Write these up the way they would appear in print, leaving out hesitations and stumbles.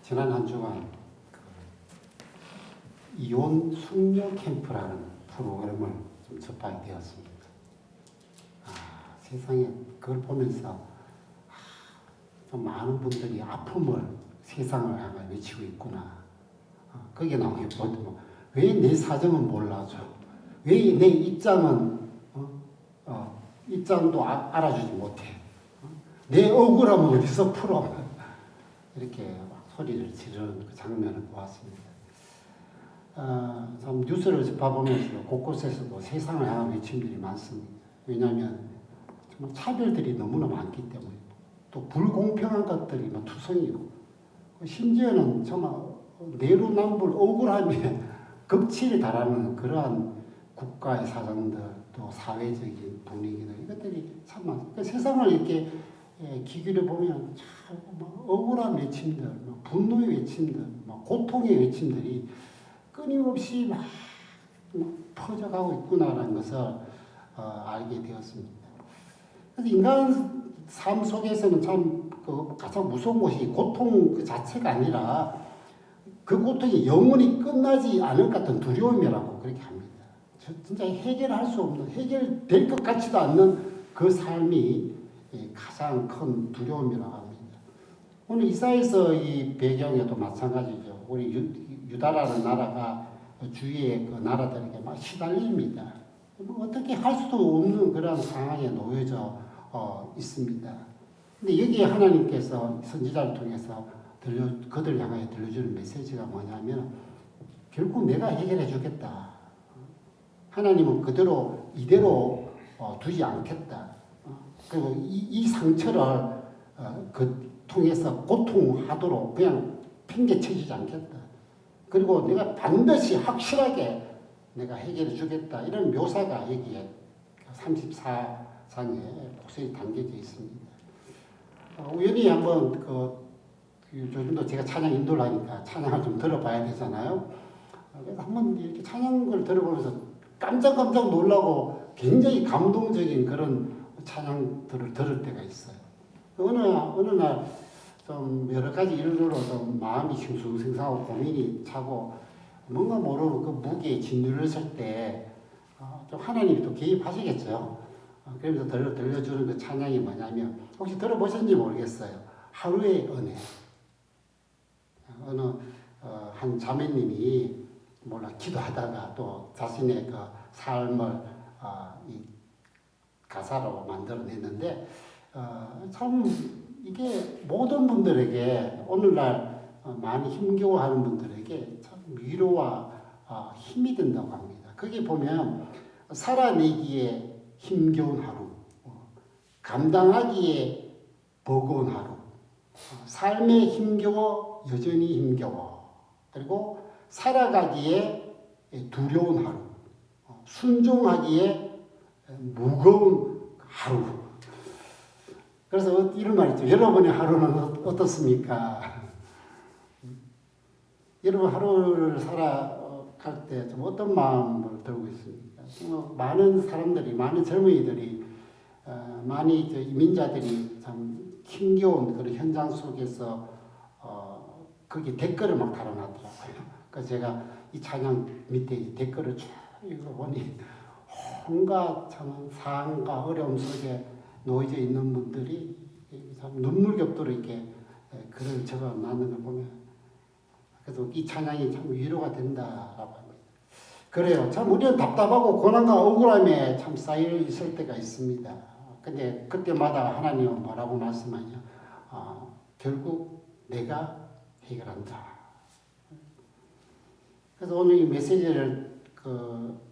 지난 한 주간 이혼 숙녀 캠프라는 프로그램을 좀 접하게 되었습니다. 세상에 그걸 보면서 좀 많은 분들이 아픔을 세상을 향해 외치고 있구나. 거기에 나오게 보면 왜 내 사정은 몰라줘? 왜 내 입장은 입장도 알아주지 못해? 내 억울함은 어디서 풀어? 이렇게 소리를 지르는 그 장면을 보았습니다. 참 뉴스를 접해보면서 곳곳에서도 세상을 향한 외침들이 많습니다. 왜냐하면 정말 차별들이 너무나 많기 때문에 또 불공평한 것들이 투성이고 심지어는 정말 내로남불 억울함에 극치에 달하는 그러한 국가의 사정들 또 사회적인 분위기들 이것들이 참 많습니다. 세상을 이렇게 기기를 보면 참 억울한 외침들, 분노의 외침들, 고통의 외침들이 끊임없이 막 퍼져가고 있구나라는 것을 알게 되었습니다. 그래서 인간 삶 속에서는 참 가장 무서운 것이 고통 그 자체가 아니라 그 고통이 영원히 끝나지 않을 것 같은 두려움이라고 그렇게 합니다. 진짜 해결할 수 없는, 해결될 것 같지도 않는 그 삶이 가장 큰 두려움이라고 합니다. 오늘 이사야서 이 배경에도 마찬가지죠. 우리 유다라는 나라가 주위의 그 나라들에게 막 시달립니다. 어떻게 할 수도 없는 그런 상황에 놓여져 있습니다. 근데 여기에 하나님께서 선지자를 통해서 그들 향하여 들려주는 메시지가 뭐냐면 결국 내가 해결해 주겠다. 하나님은 그대로 이대로 두지 않겠다. 그리고 이 상처를 통해서 고통하도록 그냥 팽개쳐지지 않겠다. 그리고 내가 반드시 확실하게 내가 해결해 주겠다. 이런 묘사가 여기에 34장에 복선이 담겨져 있습니다. 우연히 한번 요즘도 제가 찬양 인도를 하니까 찬양을 좀 들어봐야 되잖아요. 그래서 한번 이렇게 찬양을 들어보면서 깜짝 놀라고 굉장히 감동적인 그런 찬양들을 들을 때가 있어요. 어느 날 좀 여러 가지 일로 좀 마음이 싱숭생숭하고 고민이 차고 뭔가 모르는 그 무게에 짓눌렸을 때 좀 하나님이 또 개입하시겠죠. 그러면서 들려주는 그 찬양이 뭐냐면 혹시 들어보셨는지 모르겠어요. 하루의 은혜. 어느 한 자매님이 기도하다가 또 자신의 그 삶을 이 가사로 만들어냈는데 참 이게 모든 분들에게 오늘날 많이 힘겨워하는 분들에게 참 위로와 힘이 된다고 합니다. 거기 보면 살아내기에 힘겨운 하루, 감당하기에 버거운 하루, 삶에 힘겨워 여전히 힘겨워, 그리고 살아가기에 두려운 하루, 순종하기에 무거운 하루. 그래서 이런 말 있죠. 여러분의 하루는 어떻습니까? 여러분 하루를 살아갈 때 좀 어떤 마음을 들고 있습니까? 많은 사람들이, 많은 젊은이들이, 많이 이민자들이 참 힘겨운 그런 현장 속에서 거기 댓글을 막 달아놨더라고요. 그래서 제가 이 찬양 밑에 댓글을 쭉 읽어보니 온갖 참 상과 어려움 속에 놓여져 있는 분들이 참 눈물겹도록 이렇게 글을 적어놨는 걸 보면 그래서 이 찬양이 참 위로가 된다라고 합니다. 그래요. 참 우리는 답답하고 고난과 억울함에 참 쌓여 있을 때가 있습니다. 근데 그때마다 하나님은 뭐라고 말씀하냐? 결국 내가 해결한다. 그래서 오늘 이 메시지를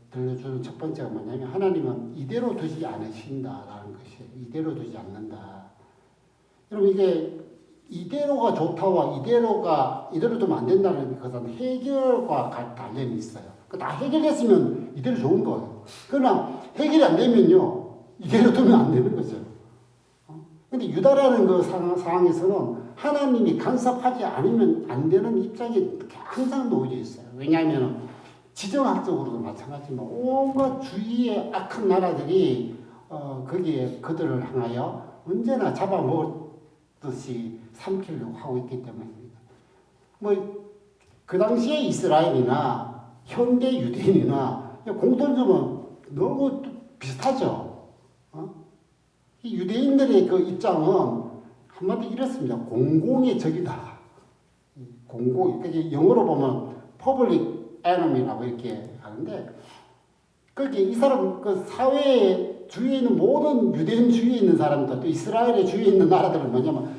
들려주는 첫 번째가 뭐냐면 하나님은 이대로 두지 않으신다라는 것이에요. 이대로 두지 않는다. 여러분 이게 이대로가 좋다와 이대로 두면 안 된다는 것은 해결과 관련이 있어요. 다 해결됐으면 이대로 좋은 거예요. 그러나 해결이 안 되면요 이대로 두면 안 되는 거죠. 근데 유다라는 그 상황에서는 하나님이 간섭하지 않으면 안 되는 입장이 항상 놓여져 있어요. 왜냐하면 지정학적으로도 마찬가지지만 온갖 주위의 악한 나라들이 거기에 그들을 향하여 언제나 잡아먹듯이 삼키려고 하고 있기 때문입니다. 뭐 그 당시에 이스라엘이나 현대 유대인이나 공통점은 너무 비슷하죠. 이 유대인들의 그 입장은 한마디 이렇습니다. 공공의 적이다. 공공, 그러니까 영어로 보면 public enemy라고 이렇게 하는데, 그게 이 사람 그 사회 주위에 있는 모든 유대인 주위에 있는 사람들, 또 이스라엘의 주위에 있는 나라들은 뭐냐면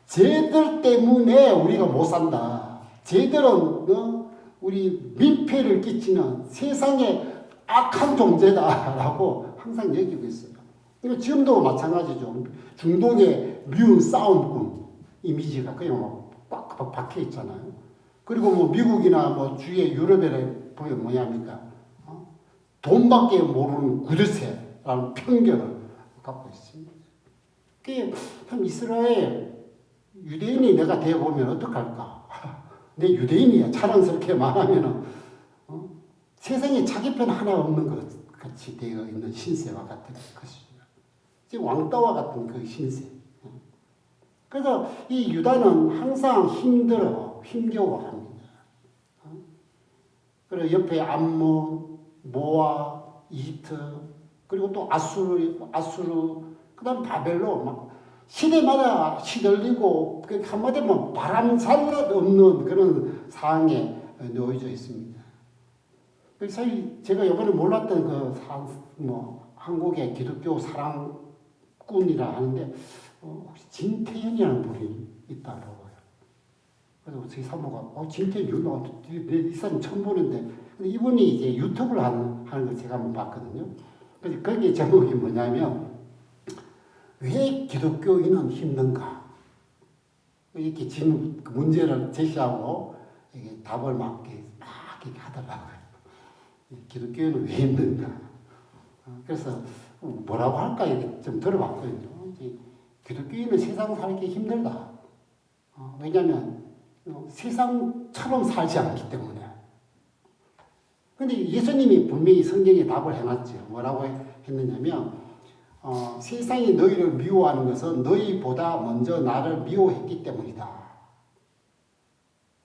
쟤들 때문에 우리가 못 산다. 쟤들은 우리 민폐를 끼치는 세상의 악한 존재다라고 항상 여기고 있어요. 이거 지금도 마찬가지죠. 중동의 미운 싸움꾼 이미지가 그냥 꽉 박혀 있잖아요. 그리고 뭐 미국이나 뭐 주위의 유럽에 보면 뭐냐니까 돈밖에 모르는 구두쇠라는 편견을 갖고 있습니다. 그게 참 이스라엘 유대인이 내가 되어보면 어떡할까? 내 유대인이야. 자랑스럽게 말하면은 세상에 자기 편 하나 없는 것 같이 되어 있는 신세와 같은 것입니다. 지금 왕따와 같은 그 신세. 그래서 이 유다는 항상 힘겨워합니다. 그리고 옆에 암몬, 모아, 이집트, 그리고 또 아수르, 그다음 바벨론, 막 시대마다 시들리고 한마디면 바람살 없는 그런 상황에 놓여져 있습니다. 사실 제가 이번에 몰랐던 한국의 기독교 사랑꾼이라 하는데 혹시 진태현이라는 분이 있다고 해요. 그래서 저희 사모가 진태현 이 사람 처음 보는데 근데 이분이 이제 유튜브를 하는 걸 제가 한번 봤거든요. 그래서 거기에 제목이 뭐냐면 왜 기독교인은 힘든가? 이렇게 지금 문제를 제시하고 이게 답을 막 이렇게 하더라고요. 기독교인은 왜 힘든가? 그래서 뭐라고 할까 이렇게 좀 들어봤거든요. 기독교인은 세상 살기 힘들다. 왜냐하면 세상처럼 살지 않기 때문에. 근데 예수님이 분명히 성경에 답을 해놨죠. 뭐라고 했느냐면 세상이 너희를 미워하는 것은 너희보다 먼저 나를 미워했기 때문이다.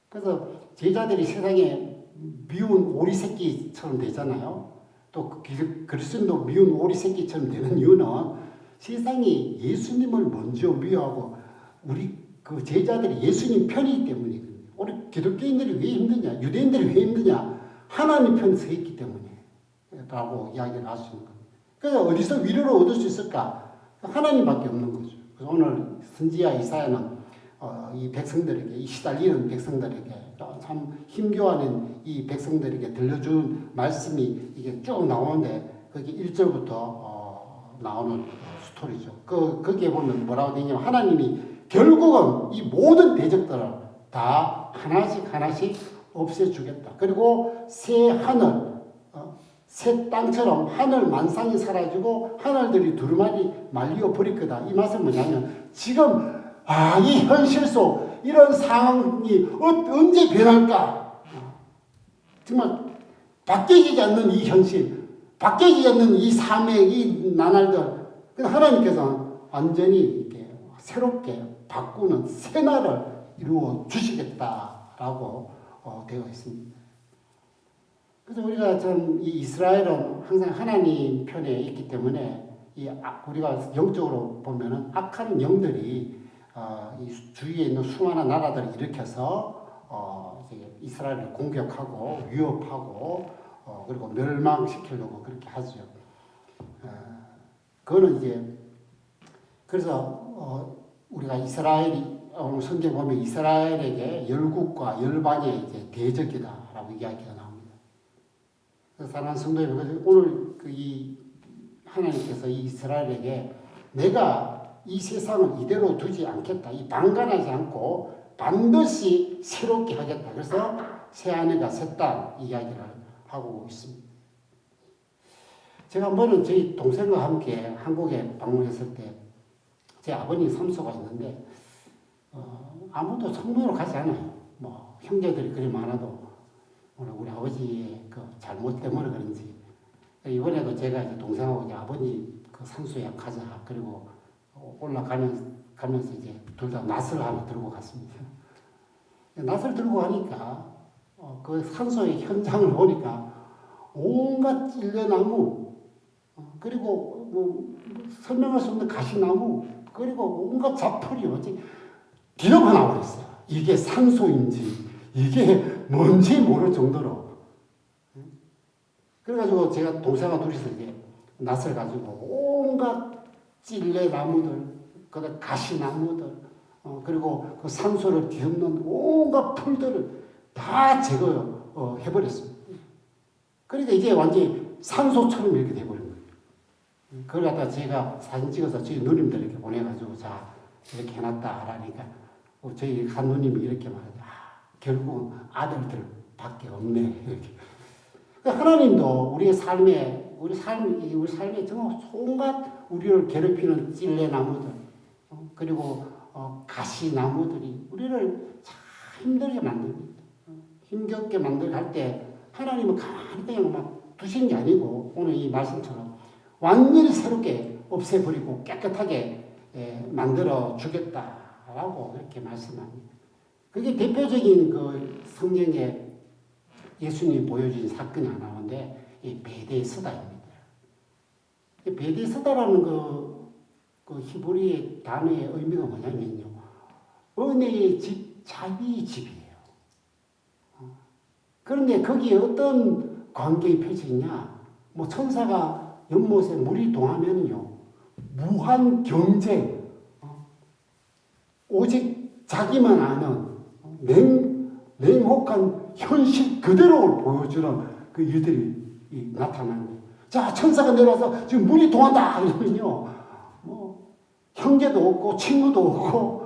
그래서 제자들이 세상에 미운 오리 새끼처럼 되잖아요. 또 그리스도도 미운 오리 새끼처럼 되는 이유는 세상이 예수님을 먼저 미워하고 우리 그 제자들이 예수님 편이기 때문이거든요. 우리 기독교인들이 왜 힘드냐? 유대인들이 왜 힘드냐? 하나님 편에 서 있기 때문에 라고 이야기를 하시는 겁니다. 그래서 어디서 위로를 얻을 수 있을까? 하나님밖에 없는 거죠. 그래서 오늘 선지자 이사야는 이 백성들에게, 이 시달리는 백성들에게, 참 힘겨워하는 이 백성들에게 들려준 말씀이 이게 쭉 나오는데, 그게 1절부터 나오는 스토리죠. 거기에 보면 뭐라고 되냐면, 하나님이 결국은 이 모든 대적들을 다 하나씩 없애주겠다. 그리고 새 하늘, 새 땅처럼 하늘 만상이 사라지고 하늘들이 두루마리 말리어 버릴 거다. 이 말은 뭐냐면 지금 이 현실 속 이런 상황이 언제 변할까? 정말 바뀌지 않는 이 현실, 바뀌지 않는 이 삶의 이 나날들. 하나님께서 완전히 이렇게 새롭게 바꾸는 새날을 이루어 주시겠다라고 되어 있습니다. 그래서 우리가 참 이 이스라엘은 항상 하나님 편에 있기 때문에 우리가 영적으로 보면은 악한 영들이 이 주위에 있는 수많은 나라들을 일으켜서 이스라엘을 공격하고 위협하고 그리고 멸망시키려고 그렇게 하죠. 그거는 이제 그래서 우리가 오늘 성경 보면 이스라엘에게 열국과 열방의 이제 대적이다라고 이야기가 나옵니다. 사랑하는 성도 여러분, 오늘 이 하나님께서 이 이스라엘에게 내가 이 세상을 이대로 두지 않겠다. 이 방관하지 않고 반드시 새롭게 하겠다. 그래서 새 아내가 새 딸 이야기를 하고 있습니다. 제가 한 번은 저희 동생과 함께 한국에 방문했을 때 제 아버님 삼소가 있는데 아무도 성도로 가지 않아요. 뭐 형제들이 그리 많아도 우리 아버지의 그 잘못 때문에 그런지 이번에도 제가 이제 동생하고 이제 아버님 그 산소에 가자 그리고 올라가면서 이제 둘 다 낫을 하나 들고 갔습니다. 낫을 들고 가니까 그 산소의 현장을 보니까 온갖 찔레나무, 그리고 뭐 설명할 수 없는 가시나무, 그리고 온갖 잡풀이 뭐지 기어가 나와버렸어요. 이게 산소인지 이게 뭔지 모를 정도로. 그래가지고 제가 동생과 둘이서 이제 낫을 가지고 온갖 찔레나무들, 그다음 가시나무들, 그리고 그 산소를 뒤덮는 온갖 풀들을 다 제거해버렸습니다. 그러니까 이제 완전히 산소처럼 이렇게 돼버린 거예요. 그걸 갖다 제가 사진 찍어서 저희 누님들에게 보내가지고 자, 이렇게 해놨다 하라니까 저희 한 누님이 이렇게 말하죠. 결국은 아들들 밖에 없네. 이렇게. 그러니까 하나님도 우리 삶에 정말 온갖 우리를 괴롭히는 찔레나무들, 그리고 가시나무들이 우리를 참 힘들게 만듭니다. 힘겹게 만들게 할 때 하나님은 가만히 그냥 막 두신 게 아니고 오늘 이 말씀처럼 완전히 새롭게 없애버리고 깨끗하게 만들어 주겠다라고 이렇게 말씀합니다. 그게 대표적인 그 성경에 예수님이 보여주신 사건이 하나 나오는데 이 베데스다입니다. 이 베데스다라는 그 히브리의 단어의 의미가 뭐냐면요. 은혜의 집, 자비의 집이에요. 그런데 거기에 어떤 관계가 펼쳐지냐. 뭐 천사가 연못에 물이 동하면요. 무한 경쟁, 오직 자기만 아는 냉혹한 현실 그대로 보여주는 그 일들이 나타나는 거예요. 자, 천사가 내려와서 지금 물이 동한다! 이러면요. 형제도 없고, 친구도 없고,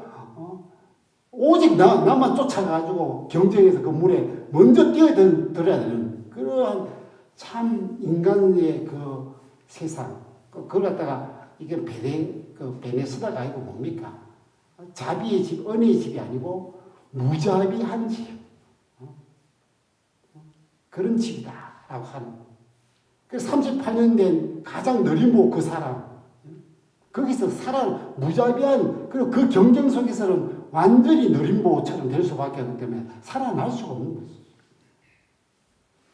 오직 나만 쫓아가지고 경쟁해서 그 물에 먼저 뛰어들어야 되는 그러한 참 인간의 그 세상. 그걸 갖다가 이게 베네스다가 아니고 뭡니까? 자비의 집, 은혜의 집이 아니고 무자비한 집. 그런 집이다라고 하는. 그 38년 된 가장 느림보 그 사람. 거기서 무자비한, 그리고 그 경쟁 속에서는 완전히 느림보처럼 될 수밖에 없기 때문에 살아날 수가 없는 거지.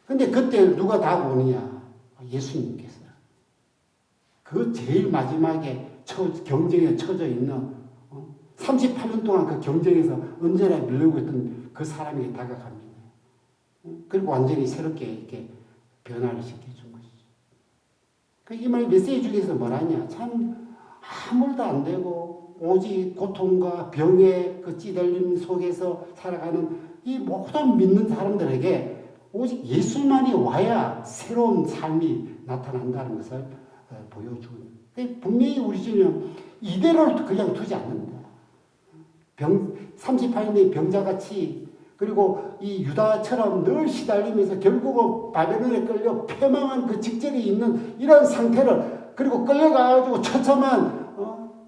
근데 그때 누가 다가오느냐? 예수님께서. 그 제일 마지막에 경쟁에 처져 있는 38년 동안 그 경쟁에서 언제나 밀려오고 있던 그 사람에게 다가갑니다. 그리고 완전히 새롭게 이렇게 변화를 시켜준 것이죠. 이 말 메시지 중에서 뭐라냐? 참 아무것도 안 되고 오직 고통과 병의 그 찌들림 속에서 살아가는 이 모든 믿는 사람들에게 오직 예수만이 와야 새로운 삶이 나타난다는 것을 보여주고 분명히 우리 주님은 이대로 그냥 두지 않는다. 38년의 병자같이 그리고 이 유다처럼 늘 시달리면서 결국은 바벨론에 끌려 패망한 그 직전에 있는 이런 상태를 그리고 끌려가가지고 처참한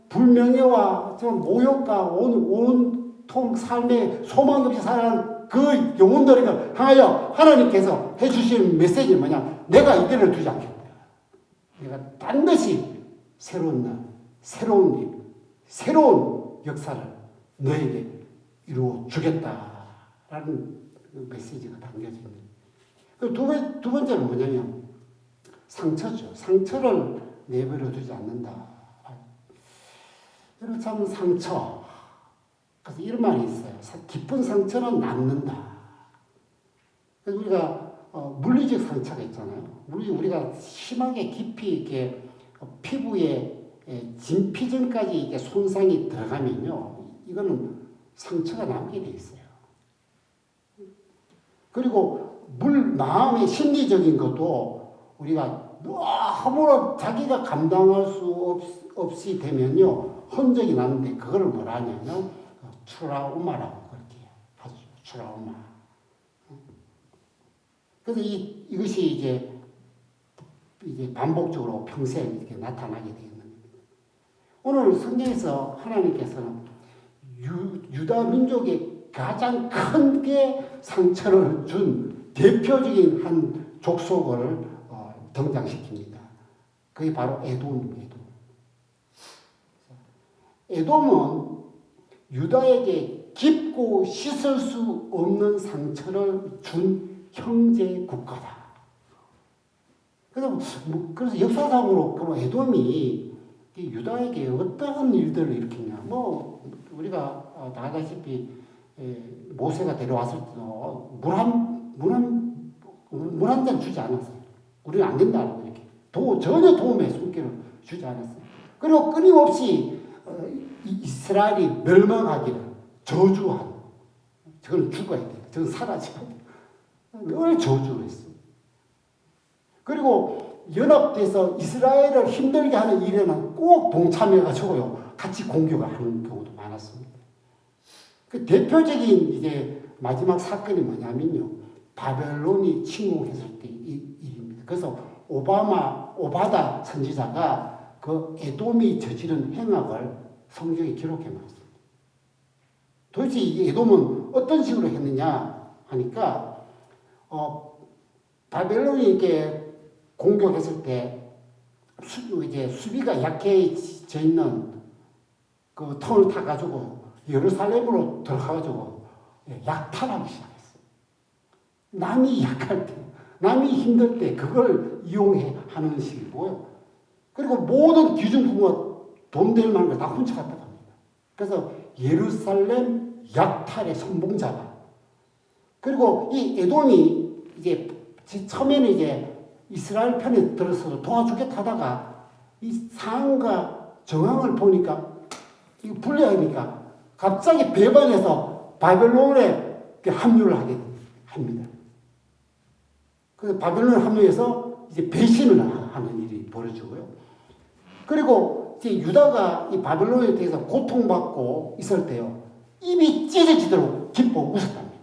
불명예와 모욕과 온통 삶의 소망 없이 살아가는 그 영혼들에게 향하여 하나님께서 해주시는 메시지는 뭐냐? 내가 이대로 두지 않겠다. 내가 반드시 새로운 날, 새로운 일, 새로운 역사를 너에게 이루어 주겠다라는 그 메시지가 담겨집니다. 두 번째는 뭐냐면 상처죠. 상처를 내버려 두지 않는다. 여러분 참 상처. 그래서 이런 말이 있어요. 깊은 상처는 남는다. 그래서 우리가 물리적 상처가 있잖아요. 우리가 심하게 깊이 이렇게 피부에 진피전까지 이렇게 손상이 들어가면요, 이거는 상처가 남게 돼 있어요. 그리고 마음의 심리적인 것도 우리가 너무 자기가 감당할 수 없이 되면요, 흔적이 나는데 그거를 뭐라 하냐면 트라우마라고 그렇게 하죠. 트라우마. 그래서 이것이 이제 반복적으로 평생 이렇게 나타나게 되는 겁니다. 오늘 성경에서 하나님께서는 유다 민족의 가장 큰 게 상처를 준 대표적인 한 족속을 등장시킵니다. 그게 바로 에돔입니다. 에돔은 유다에게 깊고 씻을 수 없는 상처를 준 형제 국가다. 그래서 역사상으로 에돔이 유다에게 어떠한 일들을 일으켰냐. 우리가 다 알다시피 모세가 데려왔을 때도 물 한 잔 주지 않았어요. 우리는 안 된다고 이렇게. 전혀 도움의 손길을 주지 않았어요. 그리고 끊임없이 이스라엘이 멸망하기를 저주한. 저건 죽어야 돼. 저건 사라져야 돼. 늘 저주했어. 그리고 연합돼서 이스라엘을 힘들게 하는 일에는 꼭 동참해가지고요. 같이 공격을 하는 경우도 많았습니다. 그 대표적인 이제 마지막 사건이 뭐냐면요. 바벨론이 침공했을 때 일입니다. 그래서 오바다 선지자가 그 에돔이 저지른 행악을 성경에 기록해 놨습니다. 도대체 이 에돔은 어떤 식으로 했느냐 하니까 바벨론이 이렇게 공격했을 때 이제 수비가 약해져 있는 그 턴을 타가지고 예루살렘으로 들어가가지고 약탈하기 시작했어요. 남이 약할 때, 남이 힘들 때 그걸 이용해 하는 식이고요. 그리고 모든 기준부가 돈 될 만한 걸 다 훔쳐갔다고 합니다. 그래서 예루살렘 약탈의 선봉자가. 그리고 이 에돔이 이제 처음에는 이제 이스라엘 편에 들어서 도와주겠다 하다가 이 상황과 정황을 보니까 이거 불리하니까 갑자기 배반해서 바벨론에 합류를 하게 합니다. 그래서 바벨론에 합류해서 이제 배신을 하는 일이 벌어지고요. 그리고 이제 유다가 이 바벨론에 대해서 고통받고 있을 때요. 입이 찢어지도록 기뻐 웃었답니다.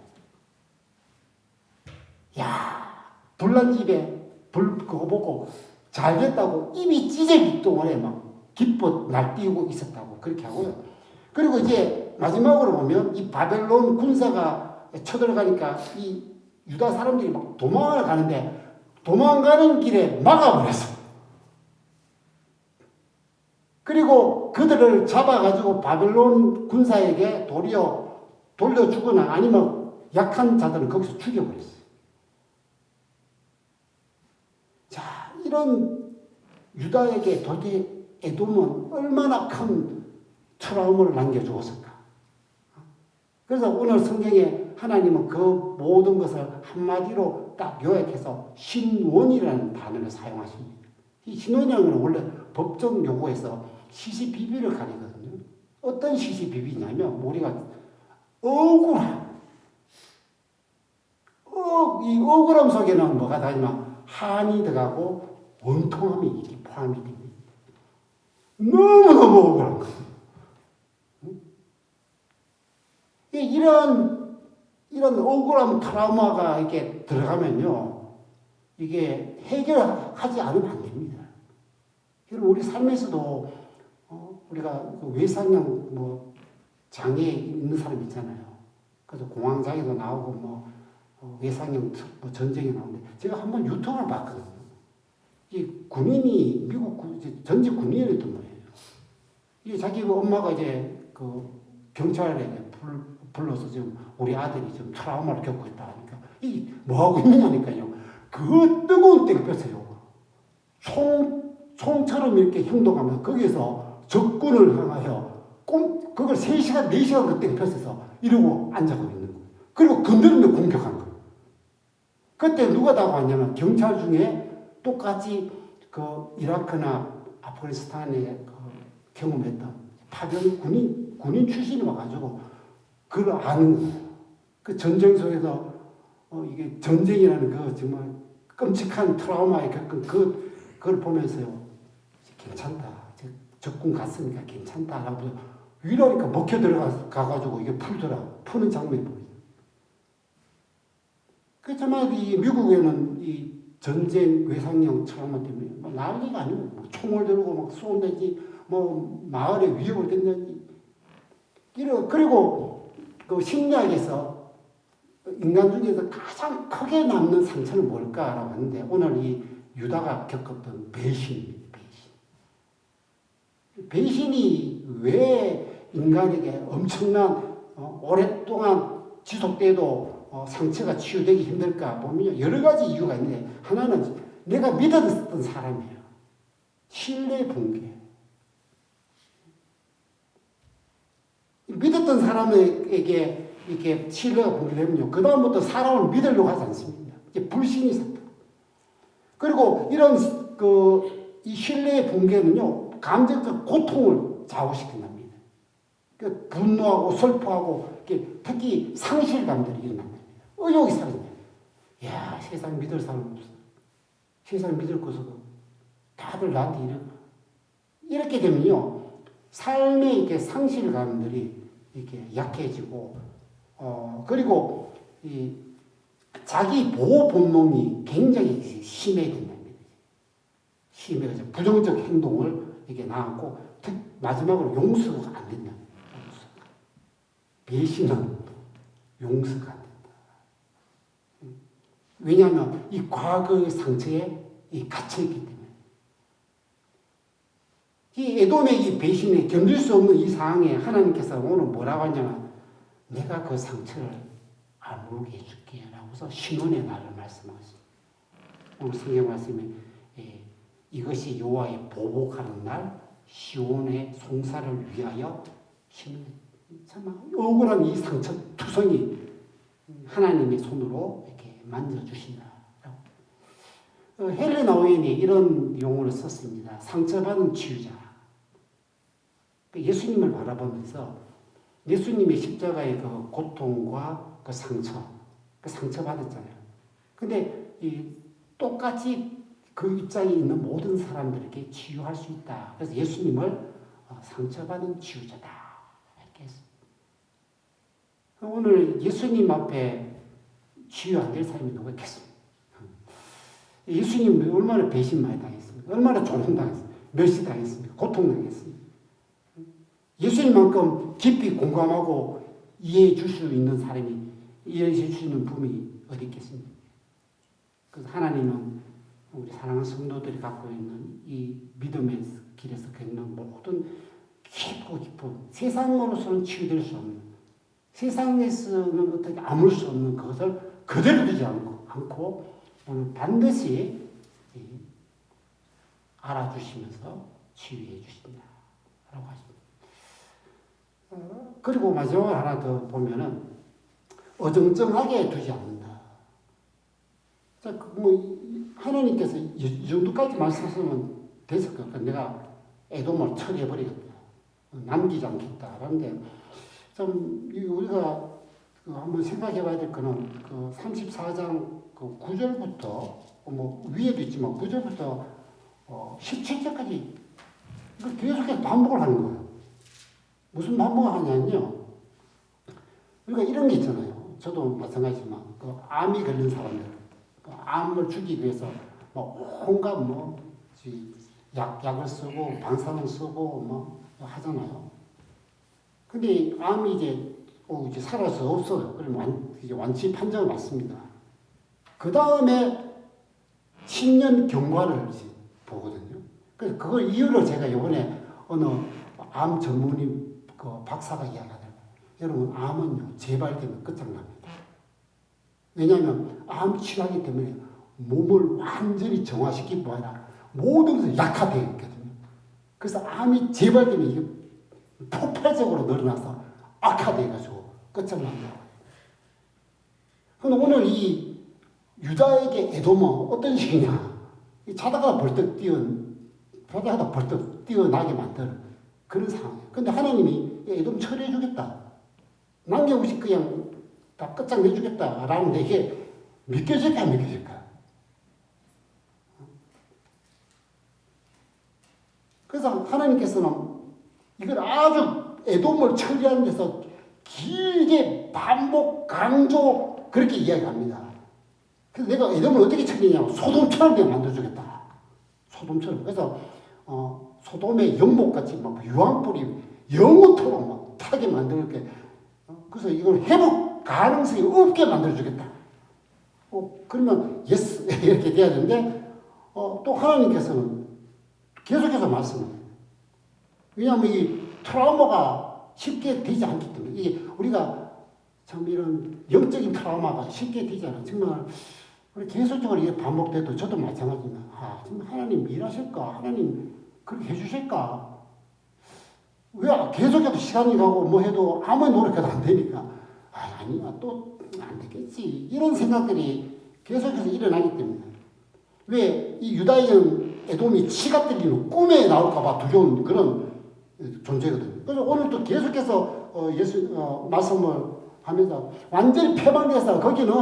야, 불난 집에 그거 보고 잘 됐다고 입이 찢어질 동안에 막 기뻐 날뛰고 있었다고 그렇게 하고요. 그리고 이제 마지막으로 보면 이 바벨론 군사가 쳐들어가니까 이 유다 사람들이 막 도망을 가는데 도망가는 길에 막아버렸어. 그리고 그들을 잡아가지고 바벨론 군사에게 돌려주거나 아니면 약한 자들은 거기서 죽여버렸어요. 자, 이런 유다에게 도대체 에돔은 얼마나 큰 트라우마를 남겨주었을까. 그래서 오늘 성경에 하나님은 그 모든 것을 한마디로 딱 요약해서 신원이라는 단어를 사용하십니다. 이 신원이라는 건 원래 법정 용어에서 시시비비를 가리거든요. 어떤 시시비비냐면 우리가 이 억울함 속에는 뭐가 다니면 한이 들어가고 원통함이 이렇게 포함이 됩니다. 너무너무 억울한 거예요. 이런 억울한 트라우마가 이렇게 들어가면요, 이게 해결하지 않으면 안 됩니다. 그리고 우리 삶에서도 우리가 외상형 장애 있는 사람 있잖아요. 그래서 공황장애도 나오고 외상형 전쟁이 나오는데 제가 한번 유튜브를 봤거든요. 이 군인이 미국 전직 군인이었던 거예요. 이 자기 엄마가 이제 그 경찰에 불러서 지금 우리 아들이 좀 트라우마를 겪고 있다 하니까 이 뭐하고 있느냐니까요. 그 뜨거운 땡볕에요. 총처럼 이렇게 행동하면 거기서 적군을 향하여 그걸 3시간, 4시간 그 땡볕에서 이러고 앉아고 있는 거예요. 그리고 건드리면 공격한 거예요. 그때 누가 다 왔냐면 경찰 중에 똑같이 그 이라크나 아프가니스탄에 경험했던 파병 군인 출신이 와가지고 그걸 아는 거예요. 그 전쟁 속에서 이게 전쟁이라는 그 정말 끔찍한 트라우마에 겪은 그걸 보면서요. 괜찮다. 적군 갔으니까 괜찮다라고 위로하니까 먹혀 들어가가지고 이게 푸는 장면이 보여요. 그렇지만 이 미국에는 이 전쟁 외상형 트라우마 때문에 난리가 아니고 총을 들고 막 쏜다지 마을에 위협을 던다지 그리고 그 심리학에서 인간 중에서 가장 크게 남는 상처는 뭘까라고 하는데 오늘 이 유다가 겪었던 배신입니다. 배신이 왜 인간에게 엄청난 오랫동안 지속돼도 상처가 치유되기 힘들까 보면 여러 가지 이유가 있는데 하나는 내가 믿었던 사람이에요. 신뢰 붕괴. 믿었던 사람에게 이렇게 신뢰가 붕괴되면요. 그다음부터 사람을 믿으려고 하지 않습니다. 이제 불신이 생겨. 그리고 이런 이 신뢰의 붕괴는요. 감정적 고통을 좌우시킨답니다. 분노하고 슬퍼하고 특히 상실감들이 일어납니다. 의욕이 사라집니다. 야, 세상 믿을 사람 없어. 세상 믿을 것도 다들 나한테 이렇게 되면요. 삶의 이렇게 상실감들이 이렇게 약해지고, 그리고 이 자기 보호 본능이 굉장히 심해진답니다. 심해서 부정적 행동을 이렇게 나왔고, 마지막으로 용서가 안 된다. 배신은 용서가 안 된다. 왜냐하면 이 과거의 상처에 갇혀있기 때문에. 이 에돔의 이 배신에 견딜 수 없는 이 상황에 하나님께서 오늘 뭐라고 하냐면 내가 그 상처를 아물게 해줄게 라고서 신원의 날을 말씀하셨습니다. 오늘 성경 말씀에 이것이 여호와의 보복하는 날 시온의 송사를 위하여 신원. 참 억울한 이 상처 투성이 하나님의 손으로 이렇게 만져주신다. 헬렌 오웬이 이런 용어를 썼습니다. 상처받은 치유자. 예수님을 바라보면서 예수님의 십자가의 그 고통과 그 상처받았잖아요. 근데 똑같이 그 입장에 있는 모든 사람들에게 치유할 수 있다. 그래서 예수님을 상처받은 치유자다. 이렇게 했습니다. 오늘 예수님 앞에 치유 안 될 사람이 누가 있겠습니까? 예수님 얼마나 배신 많이 당했습니까? 얼마나 조롱당했습니까? 멸시당했습니까? 고통당했습니까? 예수님만큼 깊이 공감하고 이해해 줄 수 있는 사람이, 이해해 줄 수 있는 분이 어디 있겠습니까? 그래서 하나님은 우리 사랑하는 성도들이 갖고 있는 이 믿음의 길에서 겪는 모든 깊고 깊은 세상으로서는 치유될 수 없는, 세상에서는 어떻게 아물 수 없는 그것을 그대로 두지 않고 오늘 반드시 알아주시면서 치유해 주신다라고 하십니다. 그리고 마지막으로 하나 더 보면은 어정쩡하게 두지 않는다. 자, 하나님께서 이 정도까지 말씀하시면 됐을 것 같아. 내가 에돔을 처리해버리겠다. 남기지 않겠다. 그런데 좀 우리가 한번 생각해봐야 될 거는 그 34장 그 9절부터 위에도 있지만 9절부터 17절까지 계속해서 반복을 하는 거예요. 무슨 반복을 하냐면요. 우리가 이런 게 있잖아요. 저도 마찬가지지만 그 암이 걸린 사람들, 그 암을 죽이기 위해서 온갖 약을 쓰고 방사능 쓰고 하잖아요. 근데 암이 이제 살아서 없어요. 그러면 이제 완치 판정을 받습니다. 그 다음에 10년 경과를 이제 보거든요. 그래서 그걸 이유를 제가 이번에 어느 암 전문의 그 박사가 이야기하더라고요. 여러분, 암은요, 재발되면 끝장납니다. 왜냐하면 암 치료하기 때문에 몸을 완전히 정화시키고 아니라 모든 것을 약화되어 있거든요. 그래서 암이 재발되면 이게 폭발적으로 늘어나서 악화돼가지고 끝장납니다. 그런데 오늘 이 유다에게 에돔은 어떤 식이냐? 자다가 벌떡 뛰어나게 만드는 그런 상황이에요. 근데 하나님이 에돔 처리해주겠다. 남겨없이 그냥 다 끝장내주겠다라는데 이게 믿겨질까 안 믿겨질까? 그래서 하나님께서는 이걸 아주 에돔을 처리하는 데서 길게 반복, 강조 그렇게 이야기합니다. 그래서 내가 에돔을 어떻게 처리하냐면 소돔처럼 내가 만들어주겠다. 소돔처럼. 그래서 소돔의 연못같이 유황불이 영원토록 타게 만들게. 그래서 이걸 회복 가능성이 없게 만들어주겠다. 그러면 예스 이렇게 돼야 되는데 또 하나님께서는 계속해서 말씀합니다. 왜냐하면 이 트라우마가 쉽게 되지 않기 때문에 이게 우리가 참 이런 영적인 트라우마가 쉽게 되잖아요. 정말 우리 계속적으로 이게 반복돼도 저도 마찬가지입니다. 정말 하나님 일하실까? 하나님 그렇게 해주실까? 왜 계속해도 시간이 가고 뭐 해도 아무리 노력해도 안 되니까 아니야 또 안 되겠지 이런 생각들이 계속해서 일어나기 때문에 왜 이 유다인 에돔이 치가 들리는 꿈에 나올까봐 두려운 그런 존재거든요. 그래서 오늘 또 계속해서 말씀을 하면서 완전히 폐방돼서 거기는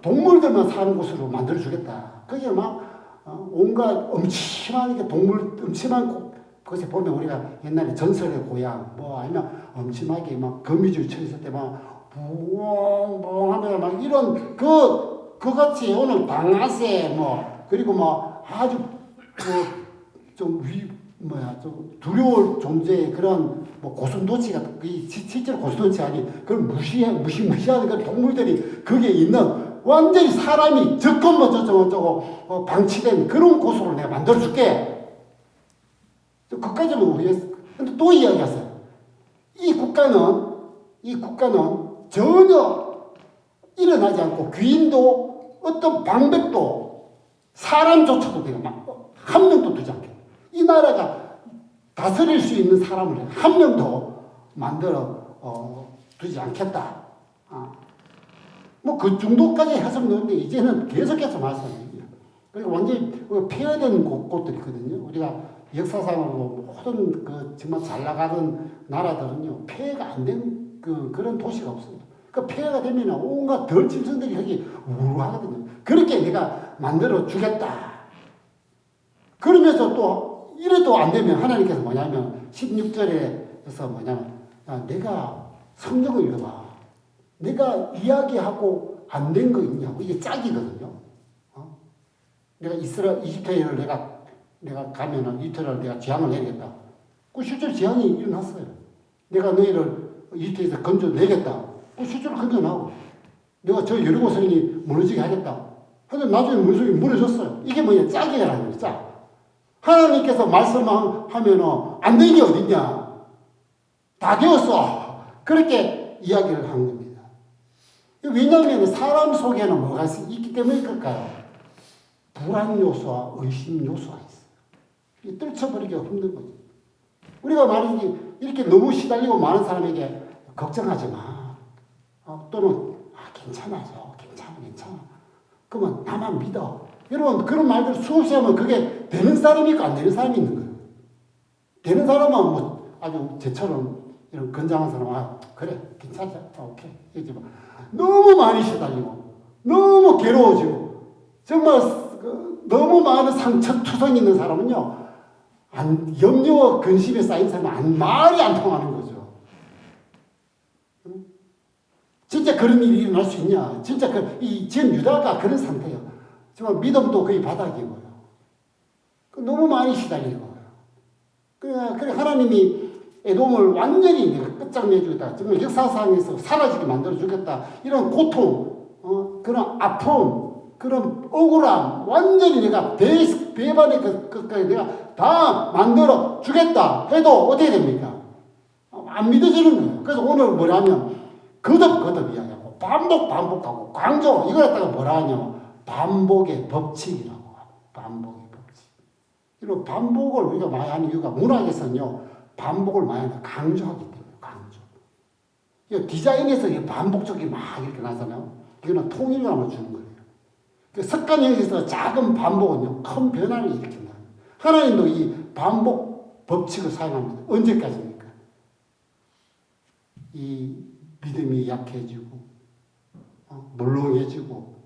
동물들만 사는 곳으로 만들어주겠다. 거기에 막 온갖 엄침한 그것에 보면 우리가 옛날에 전설의 고향 뭐 아니면 엄침하게 막 거미줄 쳐 있을 때 막 부엉부엉 하면서 막 이런 그같이 오늘 방아쇠 뭐 그리고 뭐 아주 좀 좀 두려울 존재의 그런 뭐 고슴도치 같은 실제로 고슴도치 아니 그런 무시무시한 그런 동물들이 거기에 있는 완전히 사람이 적건 저쩌고 방치된 그런 곳으로 내가 만들어줄게. 그까지는 우리였어. 근데 또 이야기하세요. 이 국가는 전혀 일어나지 않고 귀인도 어떤 방백도 사람조차도 내가 한 명도 두지 않게. 이 나라가 다스릴 수 있는 사람을 한 명도 만들어 두지 않겠다. 뭐 그 정도까지 해석되는데 이제는 계속해서 말씀드립니다. 그리고 완전히 폐허된 곳들이 있거든요. 우리가 역사상으로 모든 정말 잘 나가는 나라들은요 폐허가 안 된 그런 도시가 없습니다. 그 폐허가 되면 온갖 덜 짐승들이 여기 우르하거든요. 그렇게 내가 만들어 주겠다. 그러면서 또 이래도 안 되면 하나님께서 뭐냐면 16절에서 뭐냐면 내가 성경을 읽어봐. 내가 이야기하고 안 된 거 있냐고. 이게 짝이거든요. 내가 이집트를 내가 가면은 이집트를 내가 재앙을 내리겠다. 그 실제로 재앙이 일어났어요. 내가 너희를 이집트에서 건져내겠다. 그 실제로 건져나고. 내가 저 여리고 성이 무너지게 하겠다. 근데 나중에 무너졌어요. 이게 뭐냐? 짝이라는 거예요. 짝. 하나님께서 말씀하면은 안 되는 게 어딨냐? 다 되었어. 그렇게 이야기를 한 겁니다. 왜냐하면 사람 속에는 뭐가 있기 때문에 그럴까요? 불안 요소와 의심 요소가 있어요. 떨쳐버리기가 힘든 거죠. 우리가 말이지 이렇게 너무 시달리고 많은 사람에게 걱정하지 마. 또는 괜찮아. 그러면 나만 믿어. 여러분 그런 말들 수없이 하면 그게 되는 사람이 있고 안 되는 사람이 있는 거예요. 되는 사람은 뭐 아주 제처럼 이런 건장한 사람은 그래 괜찮아 오케이 이러지 마. 너무 많이 시달리고 너무 괴로워지고 정말 너무 많은 상처투성이 있는 사람은요 염려와 근심에 쌓인 사람은 말이 안 통하는 거죠. 진짜 그런 일이 일어날 수 있냐? 진짜 지금 유다가 그런 상태예요. 정말 믿음도 거의 바닥이고요. 너무 많이 시달리고. 그래 하나님이 에돔을 완전히 내가 끝장내주겠다. 정말 역사상에서 사라지게 만들어주겠다. 이런 고통, 그런 아픔, 그런 억울함, 완전히 내가 배반의 것까지 내가 다 만들어주겠다 해도 어떻게 됩니까? 안 믿어지는 거예요. 그래서 오늘 뭐라면 거듭 이야기하고 반복하고 강조 이걸 갖다가 뭐라 하냐면 반복의 법칙이라고 하고 반복의 법칙. 이런 반복을 우리가 많이 하는 이유가 문학에서는요 반복을 많이 강조하기 때문에 강조. 디자인에서 반복적이 막 이렇게 나잖아요. 이거는 통일감을 주는 거예요. 습관형에서 작은 반복은요 큰 변화를 일으킨다. 하나님도 이 반복 법칙을 사용합니다. 언제까지입니까? 이 믿음이 약해지고 물렁해지고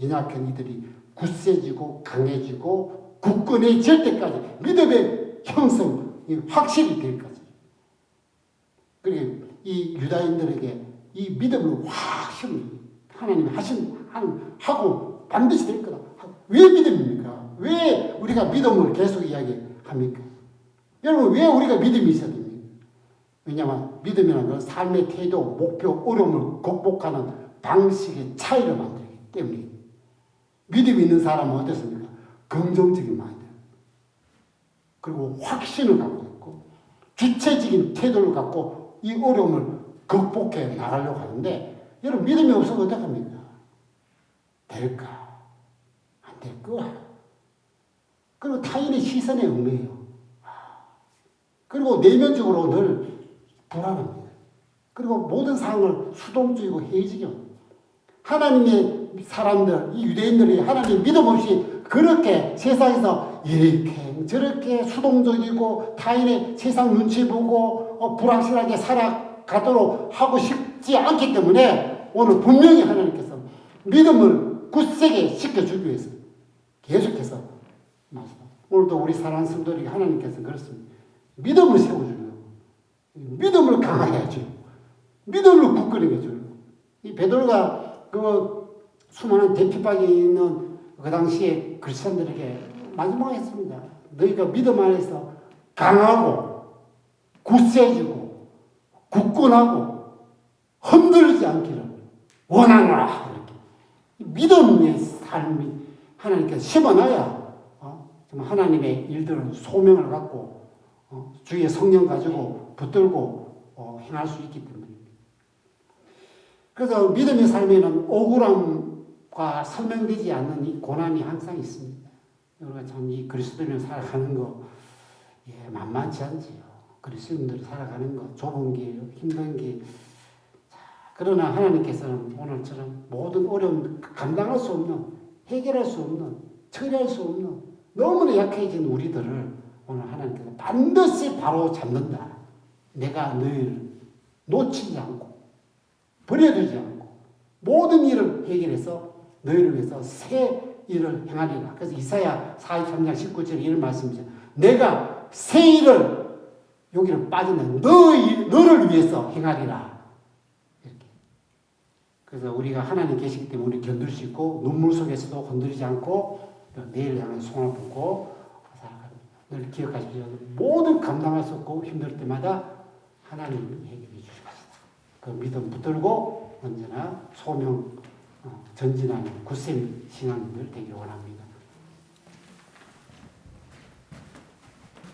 연약한 이들이 굳세지고 강해지고 굳건해질 때까지 믿음의 형성이 확실히 될 까지. 그리고 이 유다인들에게 이 믿음을 확실히 하나님이 하고 반드시 될 거다. 왜 믿음입니까? 왜 우리가 믿음을 계속 이야기합니까? 여러분 왜 우리가 믿음이 있어야 됩니까? 왜냐하면 믿음이라는 건 삶의 태도, 목표, 어려움을 극복하는 방식의 차이를 만들기 때문에 믿음이 있는 사람은 어떻습니까? 긍정적인 마인드 그리고 확신을 갖고 있고 주체적인 태도를 갖고 이 어려움을 극복해 나가려고 하는데 여러분 믿음이 없으면 어떡합니까? 될까? 안 될 거야. 그리고 타인의 시선에 얽매여. 그리고 내면적으로 늘 불안합니다. 그리고 모든 상황을 수동적이고 회의적이고 하나님의 사람들, 이 유대인들이 하나님 믿음 없이 그렇게 세상에서 이렇게 저렇게 수동적이고 타인의 세상 눈치 보고 불확실하게 살아가도록 하고 싶지 않기 때문에 오늘 분명히 하나님께서 믿음을 굳세게 시켜주기 위해서 계속해서 오늘도 우리 사랑하는 성도들이 하나님께서 그렇습니다. 믿음을 세워주려고 믿음을 강하게 하죠. 믿음을 굳건하게 해줘요. 이 베드로가 그 수많은 대핍박에 있는 그 당시에 그리스도인들에게 마지막에 했습니다. 너희가 믿음 안에서 강하고 굳세지고 굳건하고 흔들리지 않기를 원하노라. 이렇게 믿음의 삶이 하나님께서 심어놔야 정말 하나님의 일들을 소명을 갖고 주의 성령 가지고 붙들고 행할 수 있기 때문입니다. 그래서 믿음의 삶에는 억울함과 설명되지 않는 이 고난이 항상 있습니다. 우리가 참 이 그리스도인을 살아가는 거 만만치 않지요. 그리스도인들이 살아가는 거 좁은 길, 힘든 길. 그러나 하나님께서는 오늘처럼 모든 어려움 감당할 수 없는, 해결할 수 없는, 처리할 수 없는 너무나 약해진 우리들을 오늘 하나님께서 반드시 바로 잡는다. 내가 너희를 놓치지 않고 버려두지 않고 모든 일을 해결해서 너희를 위해서 새 일을 행하리라. 그래서 이사야 43장 19절에 이런 말씀이죠. 내가 새 일을 여기를 빠지는 너를 위해서 행하리라. 이렇게. 그래서 우리가 하나님 계시기 때문에 우리 견딜 수 있고 눈물 속에서도 건드리지 않고 내일 향한 손을 보고 살아갑니다. 늘 기억하십시오. 모든 감당할 수 없고 힘들 때마다 하나님이 해결해 주실 것이다. 그 믿음 붙들고 언제나 소명 전진하는 굳센 신앙인들 되기를 원합니다.